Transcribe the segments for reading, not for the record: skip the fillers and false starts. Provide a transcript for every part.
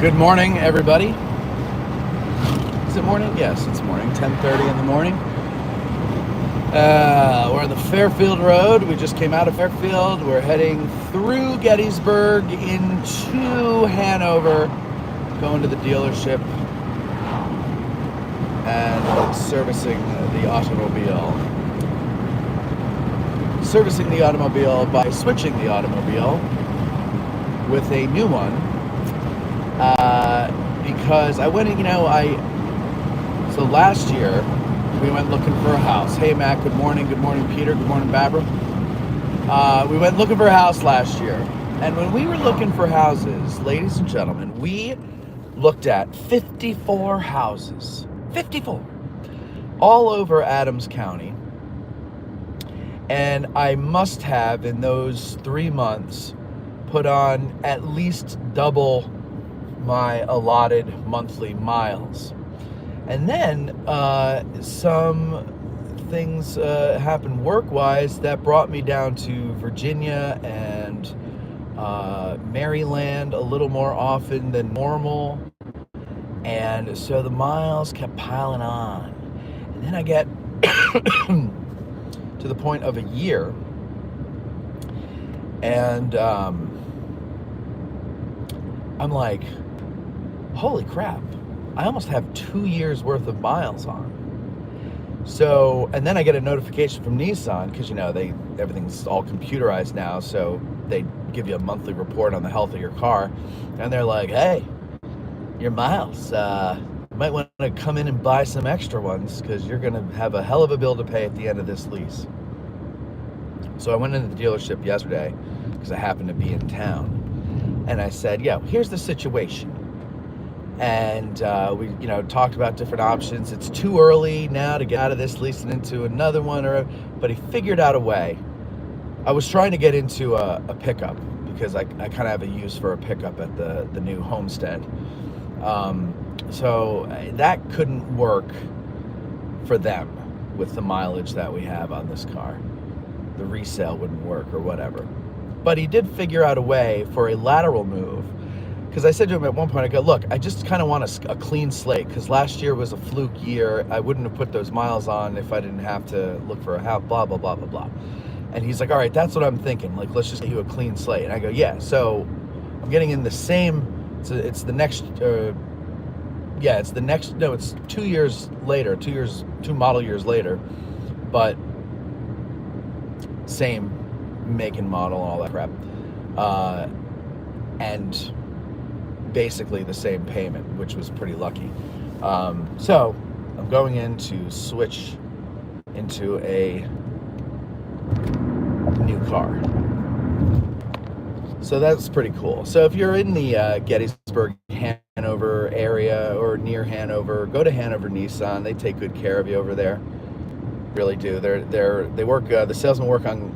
Good morning, everybody. Is it morning? Yes, it's morning. 10:30 in the morning. We're on the Fairfield Road. We just came out of Fairfield. We're heading through Gettysburg into Hanover, going to the dealership and servicing the automobile. Servicing the automobile by switching the automobile with a new one. Because I went, so last year we went looking for a house. Hey, Matt, good morning. Good morning, Peter. Good morning, Barbara. We went looking for a house last year. And when we were looking for houses, ladies and gentlemen, we looked at 54 houses. 54. All over Adams County. And I must have, in those 3 months, put on at least double my allotted monthly miles. And then some things happened work-wise that brought me down to Virginia and Maryland a little more often than normal. And so the miles kept piling on. And then I get to the point of a year, and I'm like, holy crap, I almost have 2 years worth of miles on. So, and then I get a notification from Nissan, because everything's all computerized now, so they give you a monthly report on the health of your car, and they're like, hey, your miles, you might want to come in and buy some extra ones, because you're going to have a hell of a bill to pay at the end of this lease. So I went into the dealership yesterday, because I happened to be in town, and I said, here's the situation. And we talked about different options. It's too early now to get out of this lease and into another one, but he figured out a way. I was trying to get into a pickup, because I kind of have a use for a pickup at the new homestead. So that couldn't work for them with the mileage that we have on this car. The resale wouldn't work or whatever. But he did figure out a way for a lateral move. Because I said to him at one point, I go, look, I just kind of want a clean slate, because last year was a fluke year. I wouldn't have put those miles on if I didn't have to look for a house, blah, blah, blah, blah, blah. And he's like, all right, that's what I'm thinking. Like, let's just get you a clean slate. And I go, yeah. So I'm getting in the same, it's 2 years later, 2 model years later, but same make and model, all that crap. And basically the same payment, which was pretty lucky. So I'm going in to switch into a new car. So that's pretty cool. So if you're in the Gettysburg, Hanover area or near Hanover, go to Hanover Nissan. They take good care of you over there. Really do. They work. The salesmen work on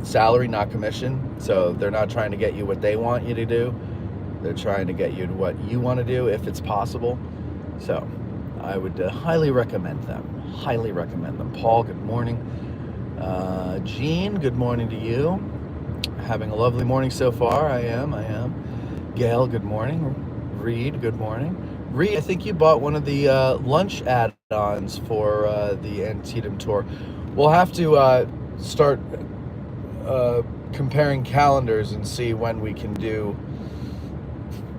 salary, not commission. So they're not trying to get you what they want you to do. They're trying to get you to what you want to do, if it's possible. So I would highly recommend them. Highly recommend them. Paul, good morning. Jean, good morning to you. Having a lovely morning so far. I am. Gail, good morning. Reed, good morning. Reed, I think you bought one of the lunch add-ons for the Antietam tour. We'll have to start comparing calendars and see when we can do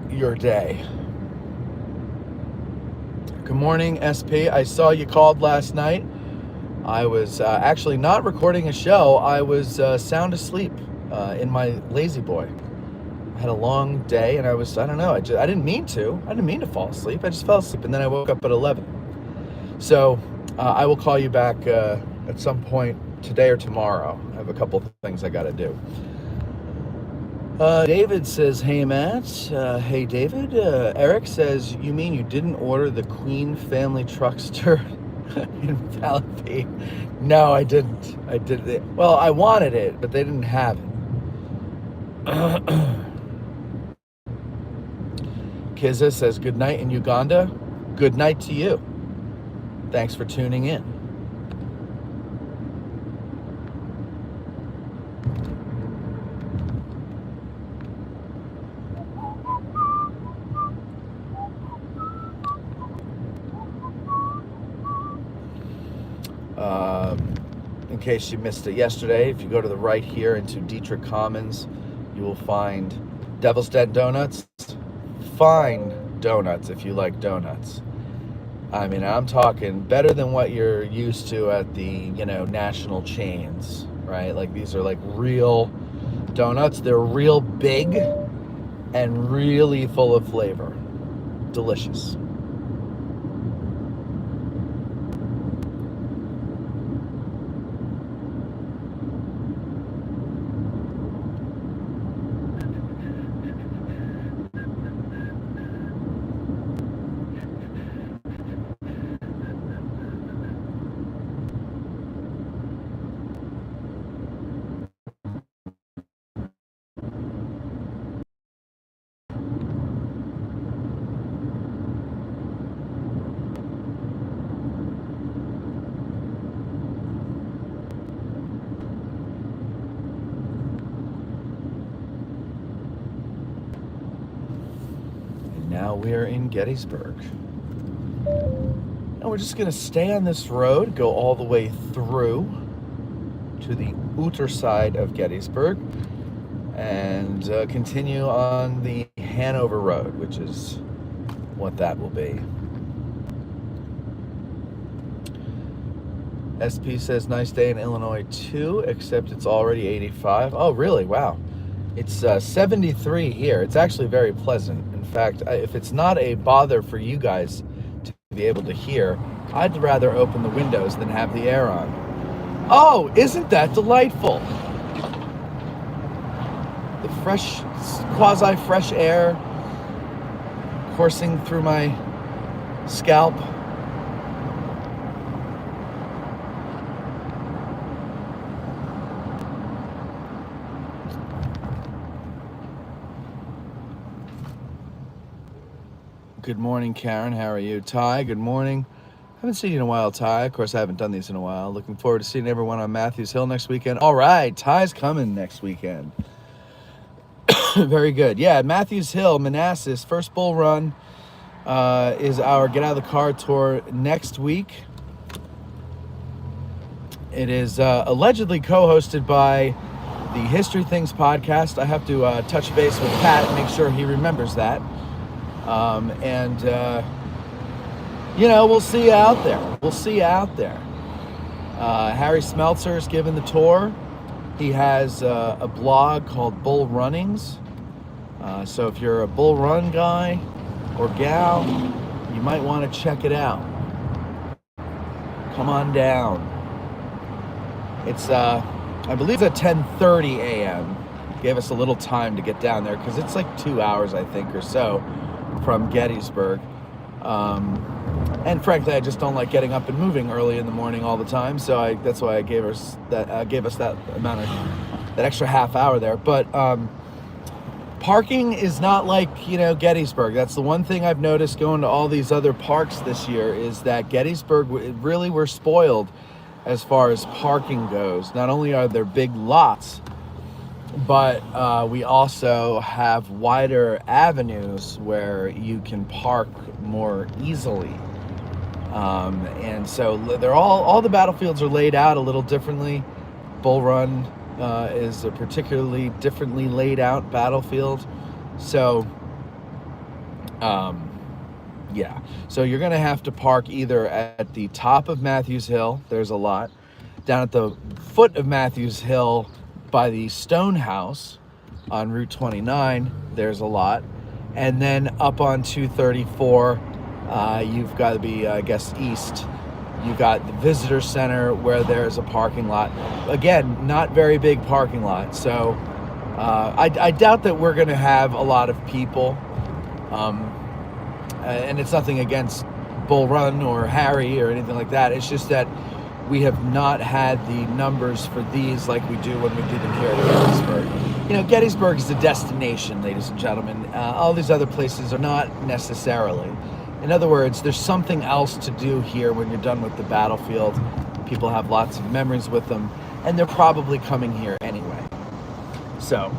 your day. Good morning, SP. I saw you called last night. I was actually not recording a show. I was sound asleep in my lazy boy. I had a long day, and I didn't mean to fall asleep. I just fell asleep, and then I woke up at 11. So I will call you back at some point today or tomorrow. I have a couple of things I got to do. David says, hey, Matt. Hey, David. Eric says, you mean you didn't order the Queen family truckster in Valapi? No, I didn't. Well, I wanted it, but they didn't have it. Kizza says, good night in Uganda. Good night to you. Thanks for tuning in. case you missed it yesterday, if you go to the right here into Dietrich Commons, you will find Devil's Den Donuts. Fine donuts if you like donuts. I mean, I'm talking better than what you're used to at the, national chains, right? Like, these are like real donuts. They're real big and really full of flavor. Delicious. Now we're in Gettysburg. And we're just going to stay on this road, go all the way through to the outer side of Gettysburg, and continue on the Hanover Road, which is what that will be. SP says, nice day in Illinois too, except it's already 85. Oh, really? Wow. It's 73 here. It's actually very pleasant. In fact, if it's not a bother for you guys to be able to hear, I'd rather open the windows than have the air on. Oh, isn't that delightful? The fresh, quasi-fresh air coursing through my scalp. Good morning, Karen. How are you? Ty, good morning. Haven't seen you in a while, Ty. Of course, I haven't done these in a while. Looking forward to seeing everyone on Matthews Hill next weekend. All right, Ty's coming next weekend. Very good. Yeah, Matthews Hill, Manassas, first bull run is our Get Out of the Car tour next week. It is allegedly co-hosted by the History Things podcast. I have to touch base with Pat and make sure he remembers that. We'll see you out there. We'll see you out there. Harry Smeltzer's given the tour. He has a blog called Bull Runnings. So if you're a bull run guy or gal, you might want to check it out. Come on down. It's, I believe it's at 10:30 a.m. Gave us a little time to get down there because it's like 2 hours, I think, or so from Gettysburg. And frankly, I just don't like getting up and moving early in the morning all the time. So that's why I gave us that amount of that extra half hour there. But parking is not like, Gettysburg. That's the one thing I've noticed going to all these other parks this year is that Gettysburg, really, we're spoiled as far as parking goes. Not only are there big lots, but we also have wider avenues where you can park more easily. And so they're all the battlefields are laid out a little differently. Bull Run is a particularly differently laid out battlefield. So, yeah. So you're going to have to park either at the top of Matthews Hill. There's a lot. Down at the foot of Matthews Hill by the Stone House on Route 29, there's a lot. And then up on 234, you've got to be, I guess, east. You've got the visitor center where there's a parking lot. Again, not very big parking lot. So I doubt that we're going to have a lot of people. And it's nothing against Bull Run or Harry or anything like that. It's just that we have not had the numbers for these like we do when we do them here at Gettysburg. Gettysburg is a destination, ladies and gentlemen. All these other places are not necessarily. In other words, there's something else to do here when you're done with the battlefield. People have lots of memories with them, and they're probably coming here anyway. So,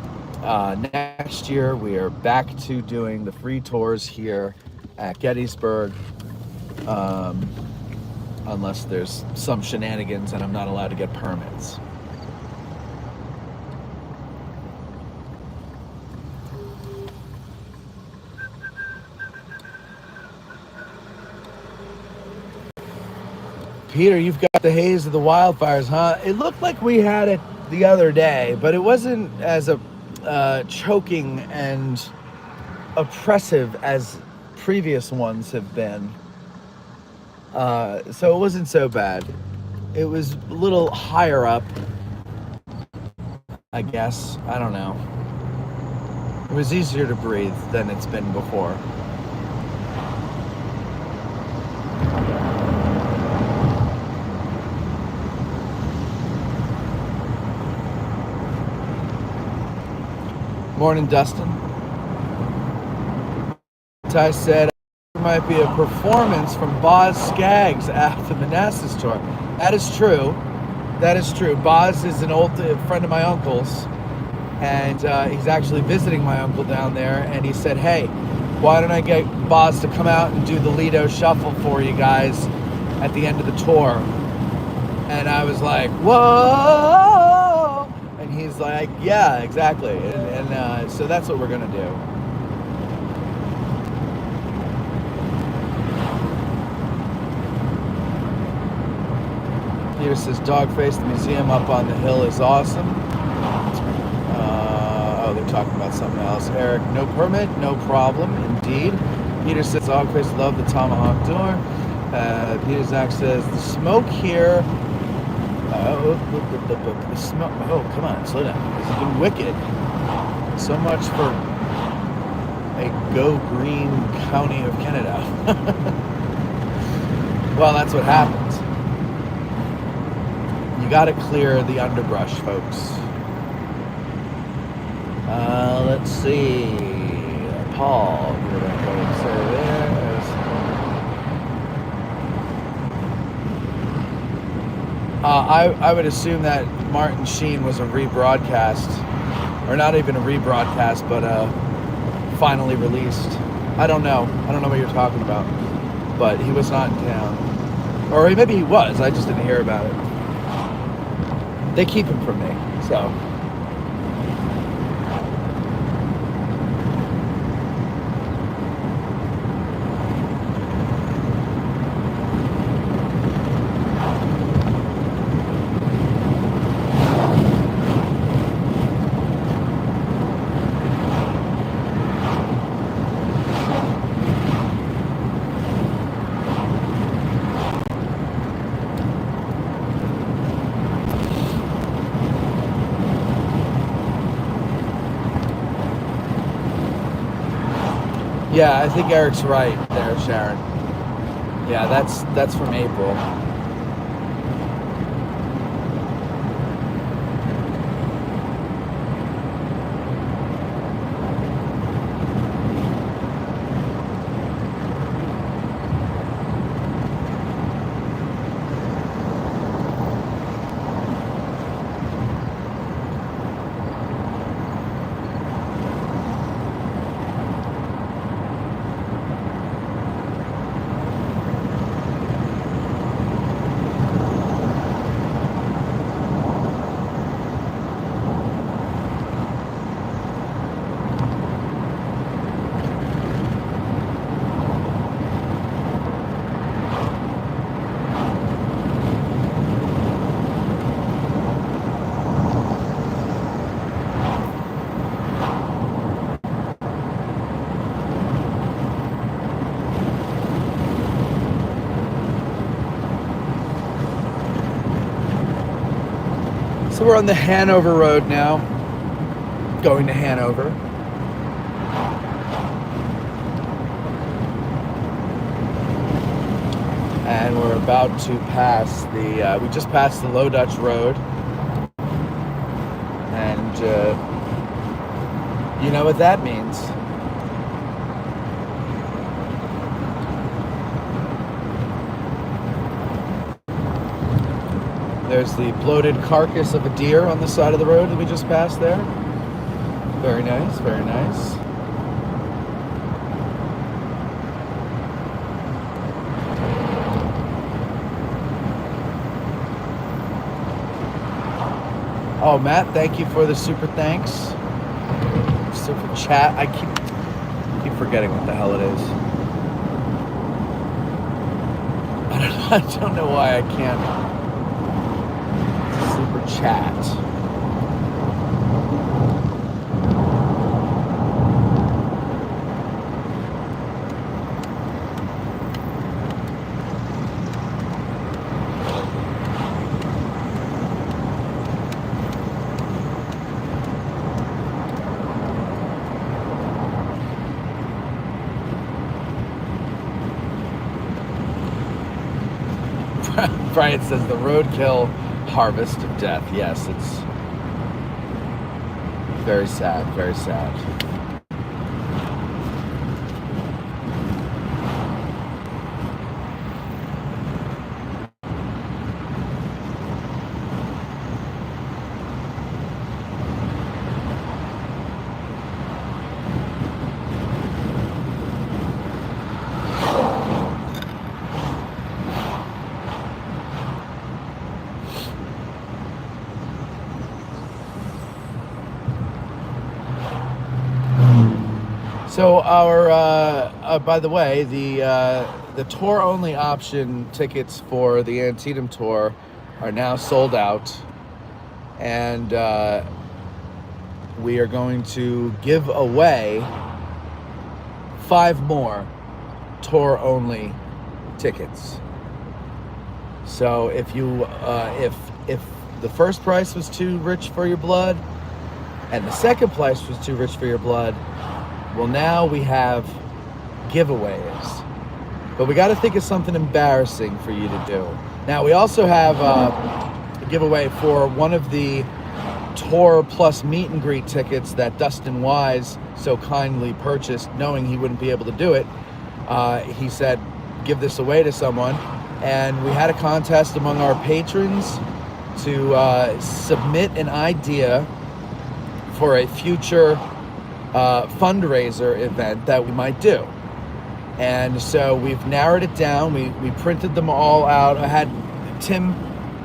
next year we are back to doing the free tours here at Gettysburg. unless there's some shenanigans and I'm not allowed to get permits. Peter, you've got the haze of the wildfires, huh? It looked like we had it the other day, but it wasn't as choking and oppressive as previous ones have been. So it wasn't so bad. It was a little higher up, I guess. I don't know. It was easier to breathe than it's been before. Morning, Dustin. Ty said there might be a performance from Boz Skaggs at the Manassas tour. That is true. That is true. Boz is an old friend of my uncle's, and he's actually visiting my uncle down there, and he said, hey, why don't I get Boz to come out and do the Lido Shuffle for you guys at the end of the tour? And I was like, whoa! And he's like, yeah, exactly. And so that's what we're going to do. Peter says, Dogface, the museum up on the hill is awesome. Oh, they're talking about something else. Eric, no permit, no problem, indeed. Peter says, Dogface, love the Tomahawk door. Peter Zach says, the smoke here... the smoke... Oh, come on, slow down. This has been wicked. So much for a Go Green County of Canada. Well, that's what happens. You got to clear the underbrush, folks. Let's see. Paul, we're going to go and say there's. I would assume that Martin Sheen was a rebroadcast, or not even a rebroadcast, but finally released. I don't know. I don't know what you're talking about, but he was not in town, or maybe he was. I just didn't hear about it. They keep him from me, so. Yeah, I think Eric's right there, Sharon. Yeah, that's from April. So we're on the Hanover Road now, going to Hanover. And we're about to pass we just passed the Low Dutch Road. And you know what that means. There's the bloated carcass of a deer on the side of the road that we just passed there. Very nice, very nice. Oh, Matt, thank you for the super thanks. Super chat. I keep forgetting what the hell it is. I don't know why I can't super chat. Brian says the roadkill harvest of death. Yes, it's very sad, very sad. So our, by the way, the tour only option tickets for the Antietam tour are now sold out, and we are going to give away 5 more tour only tickets. So if you if the first price was too rich for your blood, and the second price was too rich for your blood, well, now we have giveaways, but we got to think of something embarrassing for you to do. Now, we also have a giveaway for one of the tour plus meet and greet tickets that Dustin Wise so kindly purchased, knowing he wouldn't be able to do it. He said, give this away to someone. And we had a contest among our patrons to submit an idea for a future fundraiser event that we might do. And so we've narrowed it down. We printed them all out. I had Tim,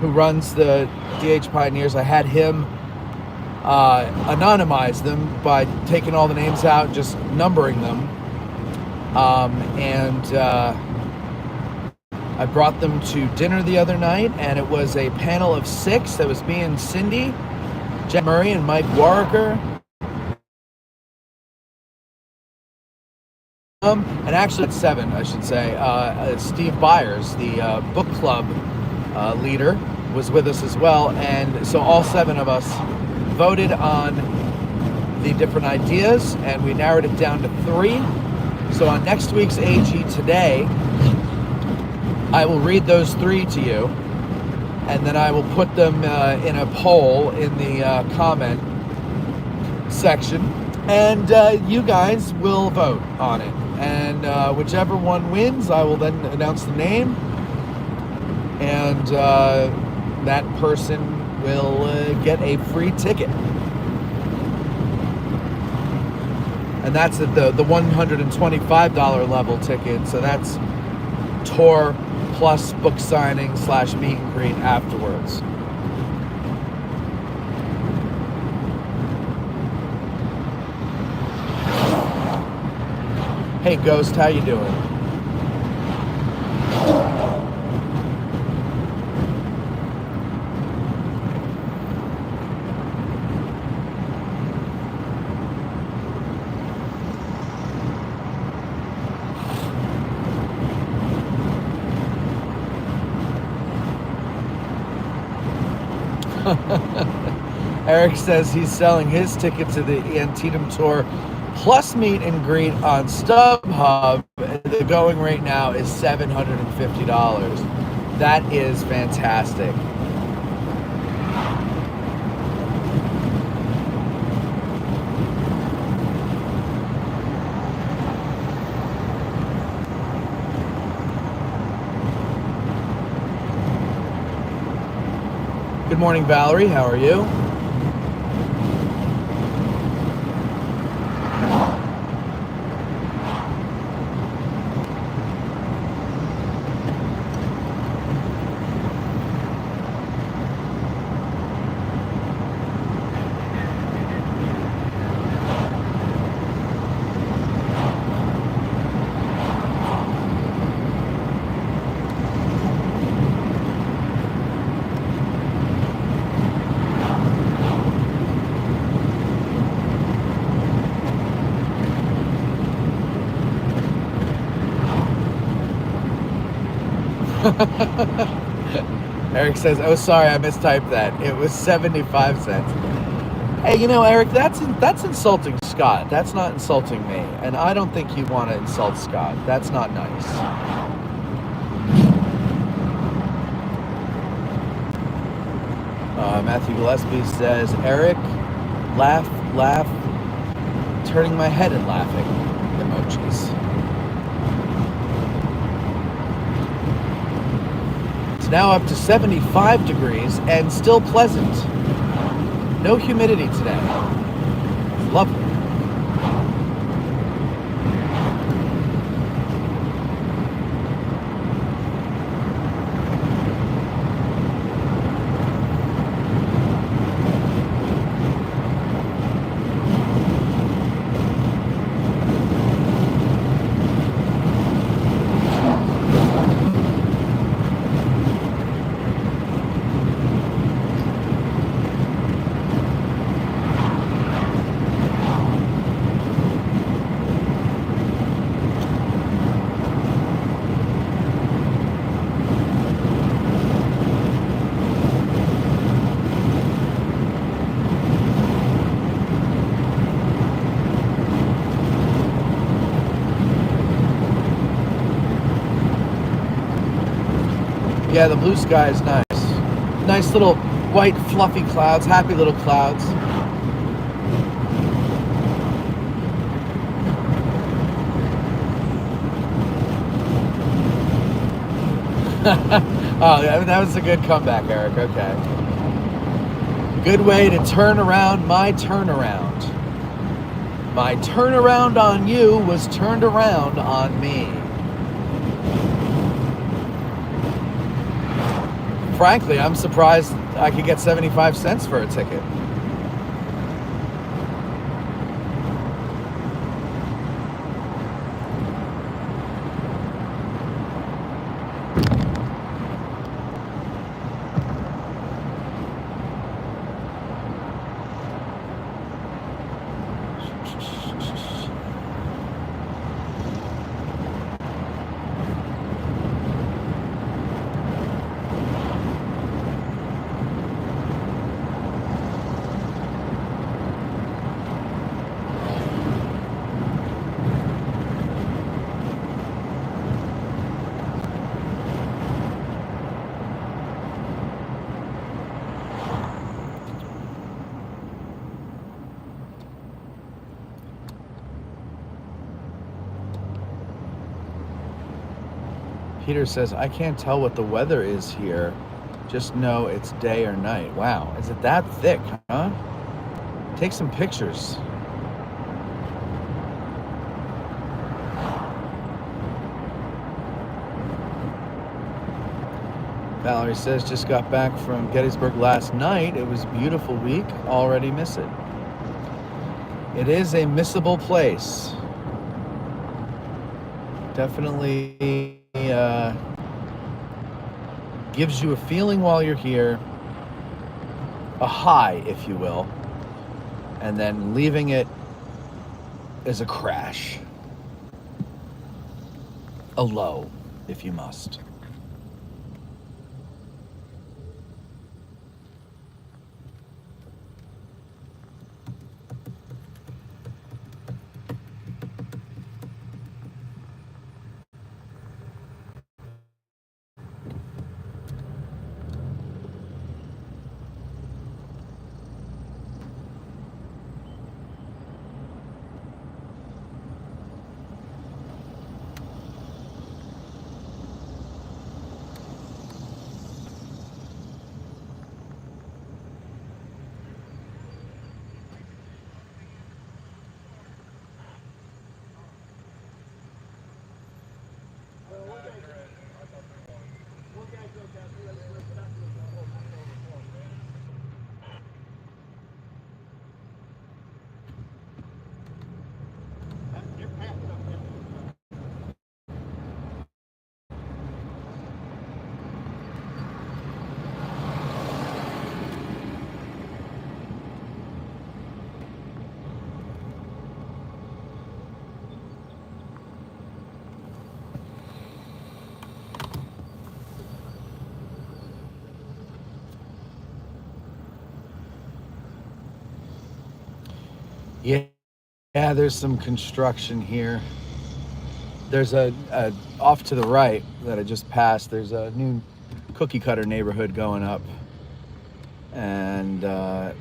who runs the DH Pioneers, I had him anonymize them by taking all the names out and just numbering them. I brought them to dinner the other night, and it was a panel of 6. That was me and Cindy, Jen Murray, and Mike Warriker. And actually it's 7, I should say. Steve Byers, the book club leader, was with us as well. And so all 7 of us voted on the different ideas, and we narrowed it down to 3. So on next week's AG Today, I will read those 3 to you, and then I will put them in a poll in the comment section, and you guys will vote on it. And whichever one wins, I will then announce the name, and that person will get a free ticket. And that's at the $125 level ticket, so that's tour plus book signing / meet and greet afterwards. Hey Ghost, how you doing? Eric says he's selling his ticket to the Antietam tour plus meet and greet on StubHub. The going rate now is $750. That is fantastic. Good morning, Valerie. How are you? Eric says, "Oh, sorry, I mistyped that. It was 75 cents." Hey, you know, Eric, that's insulting Scott. That's not insulting me, and I don't think you want to insult Scott. That's not nice. Matthew Gillespie says, "Eric, laugh, laugh, turning my head and laughing." Emojis. It's now up to 75 degrees and still pleasant. No humidity today. It's lovely. Yeah, the blue sky is nice. Nice little white fluffy clouds, happy little clouds. Oh, that was a good comeback, Eric. Okay. Good way to turn around my turnaround. My turnaround on you was turned around on me. Frankly, I'm surprised I could get 75 cents for a ticket. Peter says, "I can't tell what the weather is here. Just know it's day or night." Wow, is it that thick, huh? Take some pictures. Valerie says, "Just got back from Gettysburg last night. It was a beautiful week. Already miss it." It is a missable place. Definitely gives you a feeling while you're here, a high, if you will, and then leaving it is a crash, a low, if you must. Yeah, yeah. There's some construction here. There's a off to the right that I just passed. There's a new cookie cutter neighborhood going up, and I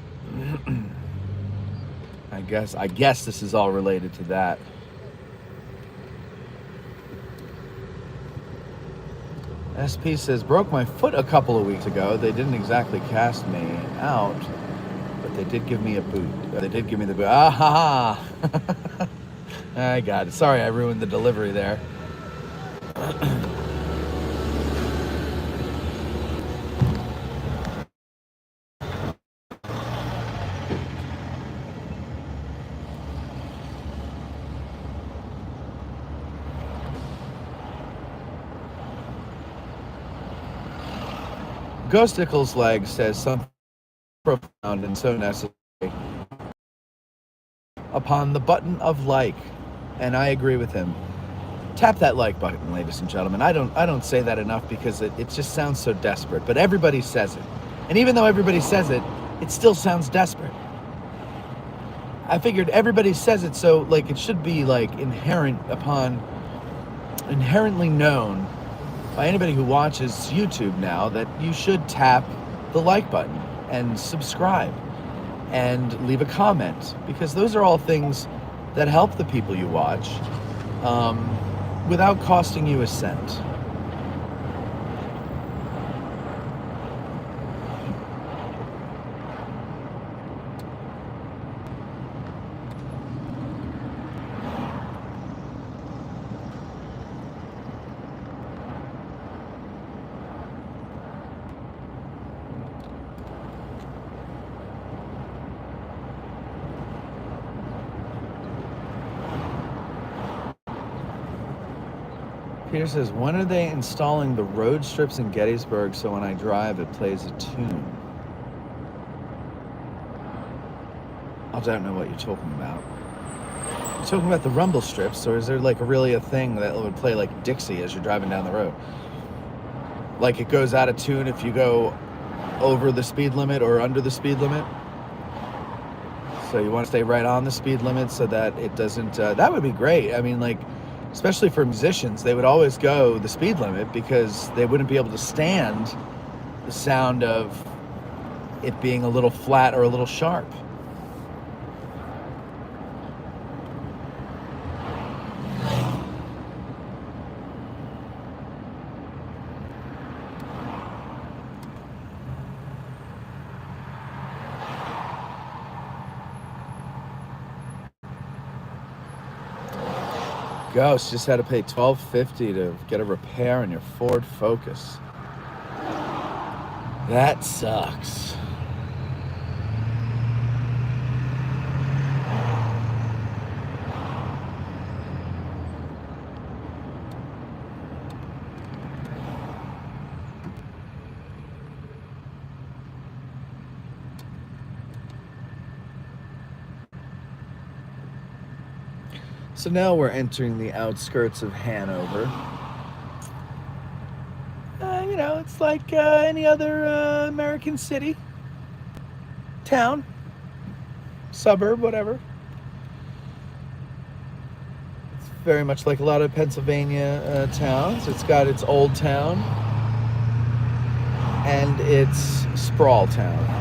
guess this is all related to that. SP says, broke my foot a couple of weeks ago. They didn't exactly cast me out, but they did give me a boot. They did give me the boot. Ah ha ha! I got it. Sorry, I ruined the delivery there. Ghosticle's leg says something profound and so necessary. Upon the button of like, and I agree with him. Tap that like button, ladies and gentlemen. I don't say that enough because it just sounds so desperate, but everybody says it. And even though everybody says it, it still sounds desperate. I figured everybody says it, so like it should be like inherently known by anybody who watches YouTube now that you should tap the like button and subscribe and leave a comment, because those are all things that help the people you watch without costing you a cent. Peter says, when are they installing the road strips in Gettysburg so when I drive it plays a tune? I don't know what you're talking about. You're talking about the rumble strips, or is there like really a thing that would play like Dixie as you're driving down the road? Like it goes out of tune if you go over the speed limit or under the speed limit? So you want to stay right on the speed limit so that it doesn't, that would be great. I mean, like, especially for musicians, they would always go the speed limit because they wouldn't be able to stand the sound of it being a little flat or a little sharp. Ghost just had to pay $12.50 to get a repair on your Ford Focus. That sucks. So now we're entering the outskirts of Hanover. You know, it's like any other American city, town, suburb, whatever. It's very much like a lot of Pennsylvania towns. It's got its old town and its sprawl town.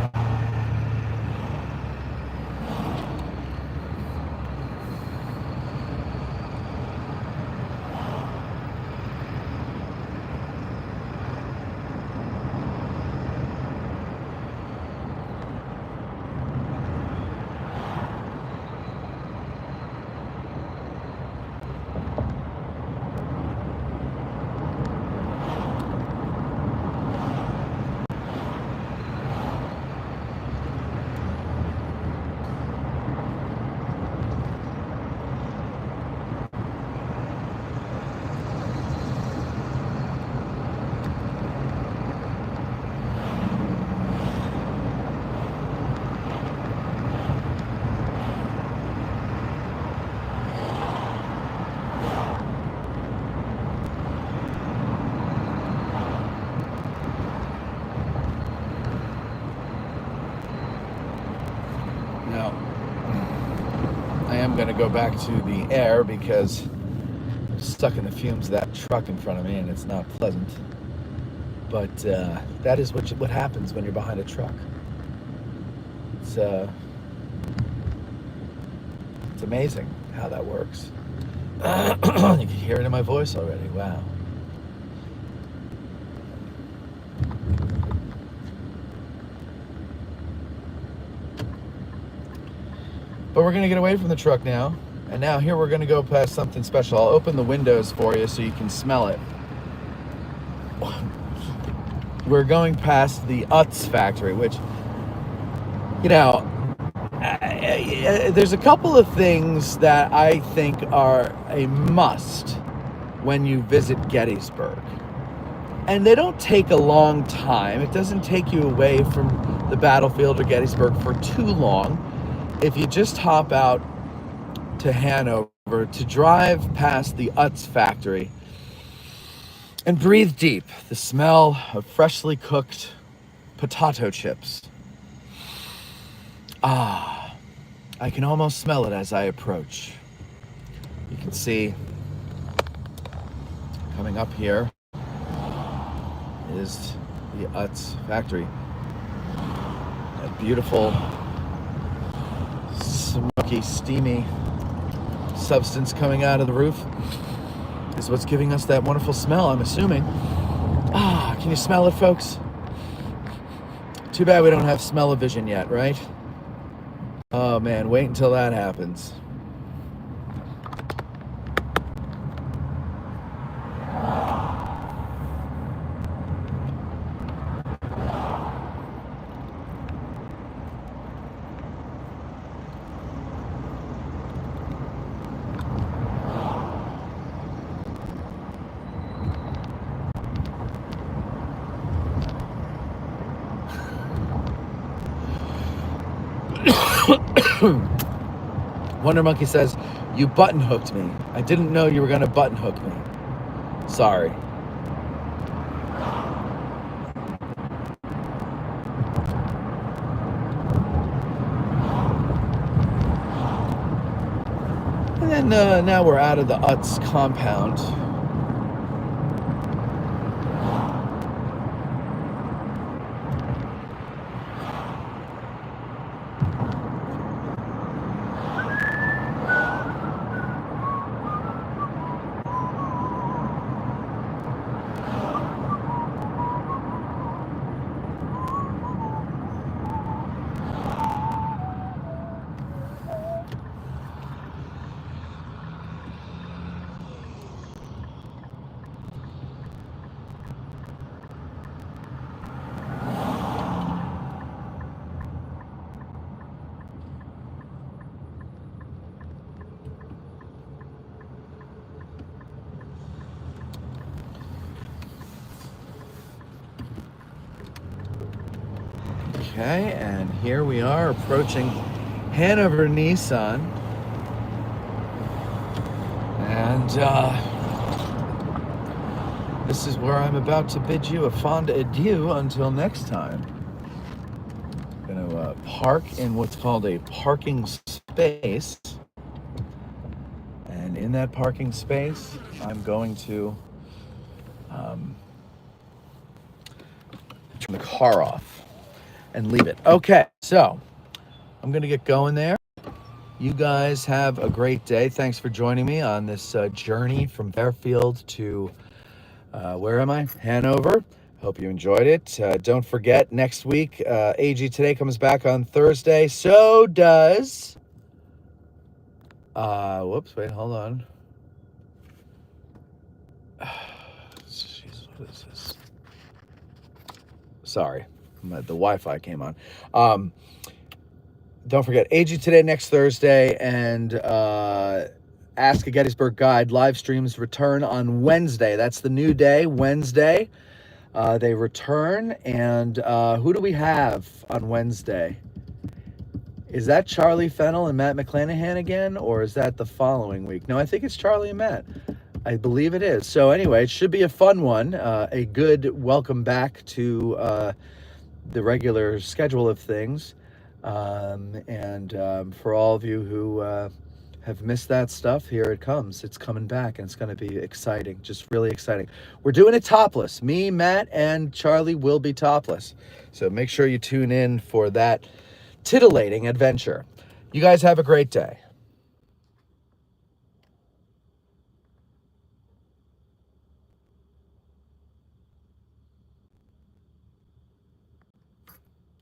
am going to go back to the air because I'm stuck in the fumes of that truck in front of me, and it's not pleasant. But that is what happens when you're behind a truck. It's amazing how that works. You can hear it in my voice already. Wow. But we're going to get away from the truck now. And now here we're going to go past something special. I'll open the windows for you so you can smell it. We're going past the Utz factory, which, you know, there's a couple of things that I think are a must when you visit Gettysburg. And they don't take a long time. It doesn't take you away from the battlefield or Gettysburg for too long. If you just hop out to Hanover to drive past the Utz factory and breathe deep the smell of freshly cooked potato chips. Ah, I can almost smell it as I approach. You can see coming up here is the Utz factory. A beautiful, smoky, steamy substance coming out of the roof is what's giving us that wonderful smell, I'm assuming. Ah, can you smell it, folks? Too bad we don't have smell-o-vision yet, right? Oh man, wait until that happens. Wonder Monkey says, "You button hooked me. I didn't know you were going to button hook me. Sorry." And then now we're out of the Utz compound. Okay, and here we are approaching Hanover Nissan. And this is where I'm about to bid you a fond adieu until next time. I'm going to park in what's called a parking space. And in that parking space, I'm going to turn the car off and leave it. Okay, so I'm going to get going there. You guys have a great day. Thanks for joining me on this journey from Fairfield to, where am I? Hanover. Hope you enjoyed it. Don't forget, next week, AG Today comes back on Thursday. So does... whoops, wait, hold on. Jeez, what is this? Sorry, the Wi-Fi came on. Don't forget, AG Today next Thursday, and Ask a Gettysburg Guide live streams return on Wednesday. That's the new day, Wednesday. They return, and who do we have on Wednesday? Is that Charlie Fennell and Matt McClanahan again, or is that the following week? No, I think it's Charlie and Matt. I believe it is. So anyway, it should be a fun one, a good welcome back to the regular schedule of things. And for all of you who have missed that stuff, here it comes. It's coming back, and it's going to be exciting, just really exciting. We're doing it topless. Me, Matt, and Charlie will be topless. So make sure you tune in for that titillating adventure. You guys have a great day.